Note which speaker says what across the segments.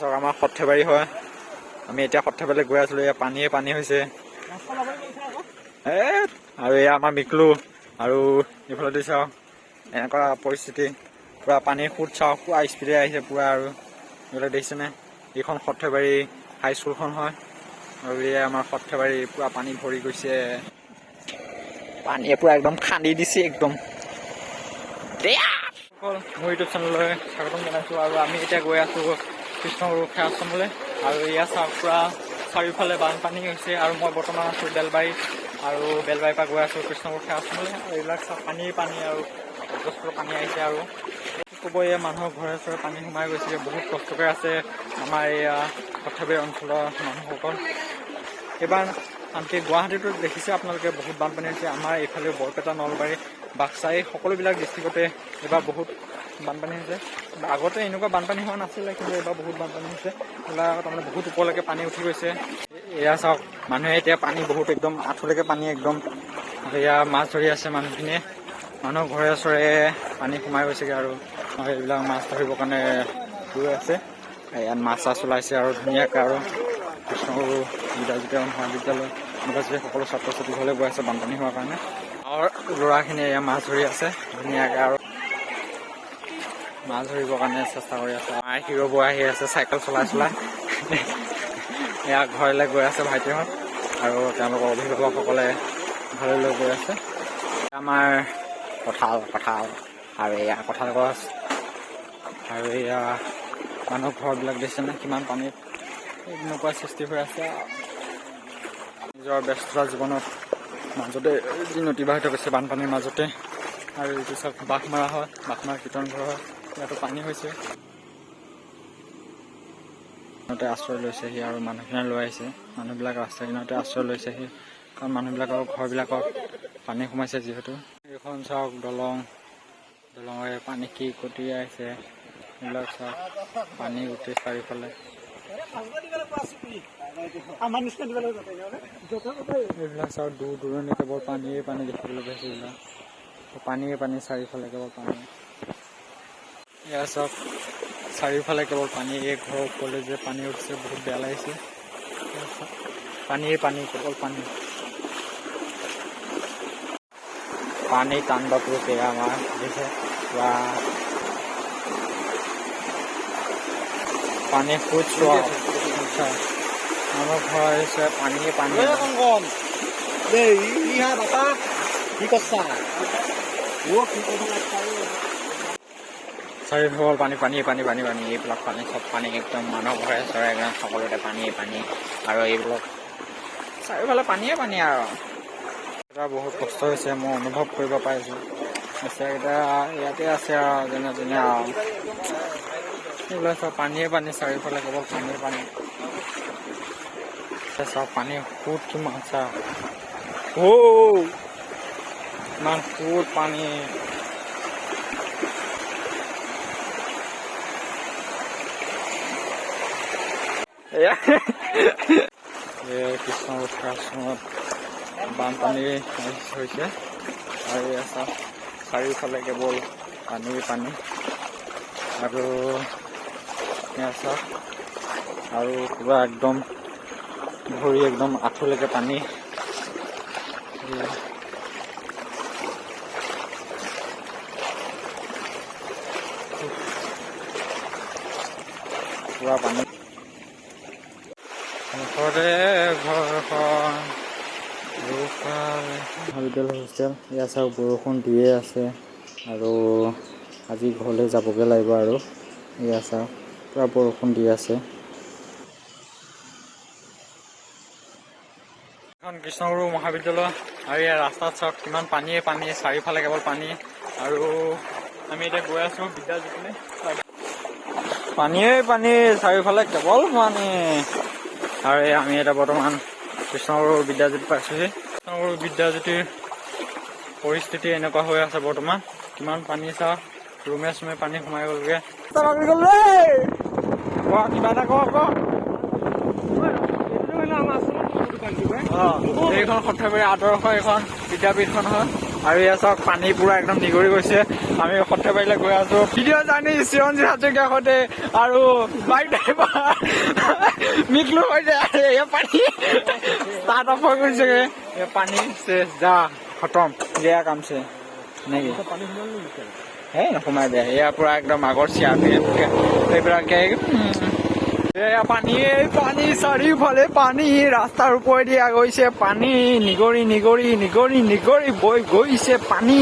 Speaker 1: চাওক আমাৰ সৰ্থেবাৰী হয়। আমি এতিয়া সৰ্থেবাৰীলৈ গৈ আছিলোঁ। এয়া পানী হৈছে আৰু এয়া আমাৰ মিকলু আৰু এইফালে দি চাওক এনেকুৱা পৰিস্থিতি পুৰা পানীৰ সোঁত চাওক পুৰা স্পীডে আহিছে পুৰা। আৰু এইবিলাক দেখিছেনে, এইখন সৰ্থেবাৰী হাইস্কুলখন হয় আৰু এয়া আমাৰ সৰ্থেবাৰী পুৰা পানী ভৰি গৈছে। পানীয়ে পুৰা একদম খান্দি দিছে একদম। মোৰ ইউটিউব চেনেললৈ স্বাগতম জনাইছোঁ। আৰু আমি এতিয়া গৈ আছোঁ কৃষ্ণগুৰু সেৱাশ্ৰমলৈ। আৰু এয়া চাওক পুৰা চাৰিওফালে বানপানী হৈছে। আৰু মই বৰ্তমান আছোঁ বেলবাৰী, আৰু বেলবাৰীৰ পৰা গৈ আছোঁ কৃষ্ণগুৰু সেৱাশ্ৰমলৈ। আৰু এইবিলাক চাওক পানী আৰু যথেষ্ট পানী আহিছে। আৰু ক'ব, এয়া মানুহৰ ঘৰে চৰে পানী সোমাই গৈছে। বহুত কষ্টকৈ আছে আমাৰ এয়া সৰ্থেবাৰী অঞ্চলৰ মানুহসকল। এইবাৰ আনকি গুৱাহাটীতো দেখিছে আপোনালোকে বহুত বানপানী হৈছে। আমাৰ এইফালে বৰপেটা, নলবাৰী, বাক্সা এই সকলোবিলাক ডিষ্ট্ৰিক্টতে এইবাৰ বহুত বানপানী হৈছে। আগতে এনেকুৱা বানপানী হোৱা নাছিলে, কিন্তু এইবাৰ বহুত বানপানী হৈছে। এইবিলাক তাৰমানে বহুত ওপৰলৈকে পানী উঠি গৈছে। এয়া চাওক মানুহে এতিয়া পানী বহুত একদম আঁঠুলৈকে পানী একদম। এয়া মাছ ধৰি আছে মানুহখিনিয়ে। মানুহৰ ঘৰে চৰে পানী সোমাই গৈছেগৈ। আৰু এইবিলাক মাছ ধৰিবৰ কাৰণে গৈ আছে। ইয়াত মাছ চাছ ওলাইছে আৰু ধুনীয়াকৈ। আৰু কৃষ্ণগুৰু বিদ্যাজ্যোতি মহাবিদ্যালয় ইউনিভাৰ্চিটিৰ সকলো ছাত্ৰ ছাত্ৰী ঘৰলৈ গৈ আছে বানপানী হোৱাৰ কাৰণে। আৰু ল'ৰাখিনিয়ে এয়া মাছ ধৰি আছে ধুনীয়াকৈ। আৰু মাছ ধৰিবৰ কাৰণে চেষ্টা কৰি আছে। আমাৰ হিৰ' বৌ আহি আছে চাইকেল চলাই এয়া ঘৰলৈ গৈ আছে ভাইটিহঁত, আৰু তেওঁলোকৰ অভিভাৱকসকলে ঘৰলৈ গৈ আছে। আমাৰ কঁঠাল আৰু এয়া কঁঠাল গছ, আৰু এয়া মানুহৰ ঘৰবিলাক দেখিছেনে কিমান পানীত এনেকুৱা সৃষ্টি হৈ আছে। নিজৰ ব্যস্ততা জীৱনত মাজতে দিন অতিবাহিত কৰিছে বানপানীৰ মাজতে। আৰু এইটো চব বাঘমাৰা হয়, বাঘমাৰা কীৰ্তন ঘৰ হয়। ইয়াতো পানী হৈছে। সিহঁতে আশ্ৰয় লৈছেহি আৰু মানুহখিনিয়ে লৈ আহিছে। মানুহবিলাক ৰাস্তা কিনাৰতে আশ্ৰয় লৈছেহি, কাৰণ মানুহবিলাকৰ ঘৰবিলাকত পানী সোমাইছে যিহেতু। এইখন চাওক দলঙৰে পানী কি কটি আহিছে। এইবিলাক চাওক পানী গোটেই চাৰিওফালে। এইবিলাক চাওক দূৰ দূৰণি কেৱল পানীয়ে পানী দেখিবলৈ পাইছে। এইবিলাক পানী চাৰিওফালে কেৱল পানী। এয়া চাওক চাৰিওফালে কেৱল পানী। এই ঘৰৰ ওপৰলৈ যে পানী উঠিছে বহুত বেয়া লাগিছে। পানীয়ে কেৱল পানী। পানী তাণ্ডৱ ৰূপে আমাৰ দিছে পুৰা পানী সোঁত চোৱা। আমাৰ ঘৰ আহিছে পানীয়ে চাৰিওফালে পানী। এইবিলাক পানী চব পানী একদম মানুহৰ ঘৰে চৰে একদম সকলোতে পানী। আৰু এইবিলাক চাৰিওফালে পানীয়ে আৰু এটা বহুত কষ্ট হৈছে, মই অনুভৱ কৰিব পাৰিছোঁ। বেচেৰাকেইটা ইয়াতে আছে আৰু যেনে আৰু এইবিলাক চব পানীয়ে চাৰিওফালে কেৱল পানী। চব পানী সোঁত কিমান চা ইমান সোঁত পানী। কৃষ্ণগুৰু সেৱাশ্ৰমত বানপানী হৈছে। আৰু এয়া চাওক চাৰিওফালে কেৱল পানী। আৰু এয়া চাওক আৰু পুৰা একদম ভৰি একদম আঁঠুলৈকে পানী। পুৰা পানী মুখতে ঘৰখন মহাবিদ্যালয় হোষ্টেল। এয়া চাওক বৰষুণ দিয়ে আছে, আৰু আজি ঘৰলৈ যাবগৈ লাগিব। আৰু এয়া চাওক পুৰা বৰষুণ দি আছে। এখন কৃষ্ণগুৰু মহাবিদ্যালয়, আৰু ইয়াৰ ৰাস্তাত চাওক কিমান পানীয়ে চাৰিওফালে কেৱল পানী। আৰু আমি এতিয়া গৈ আছোঁ বিদ্যাজ্যোতিলৈ। পানীয়ে চাৰিওফালে কেৱল পানী। আৰু আমি এতিয়া বৰ্তমান কৃষ্ণগুৰু বিদ্যাজ্যোতি পাইছোঁহি। কৃষ্ণগুৰু বিদ্যাজ্যোতিৰ পৰিস্থিতি এনেকুৱা হৈ আছে বৰ্তমান। কিমান পানী চাওক, ৰুমে চুমে পানী সোমাই গ'লগৈ। কিবা এটা কওক। এইখন সৰ্থেবাৰী আদৰ্শ এখন বিদ্যাপীঠখন হয়। আৰু এয়া চাওক পানী পুৰা একদম নিগৰি গৈছে। আমি সৰ্থেবাৰীলৈ গৈ আছো। ভিডিঅ' জাৰ্নি চিৰঞ্জীৱ হাজৰিকাৰ সৈতে আৰু বাইক ড্ৰাইভাৰ মিকলু হৈছে। এয়া পানী ষ্টাৰ্ট অফ হৈ গৈছেগে। এয়া পানী চেচ যা খতম বেয়া কামছে নেকি হে নোসোমাই দে। এয়া পুৰা একদম আগৰ চিয়াৰ এইবিলাকে এয়া পানী পানী চাৰিওফালে পানী ৰাস্তাৰ ওপৰেদি গৈছে পানী নিগৰি নিগৰি নিগৰি নিগৰি বৈ গৈছে পানী।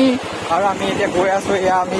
Speaker 1: আৰু আমি এতিয়া গৈ আছো এয়া আমি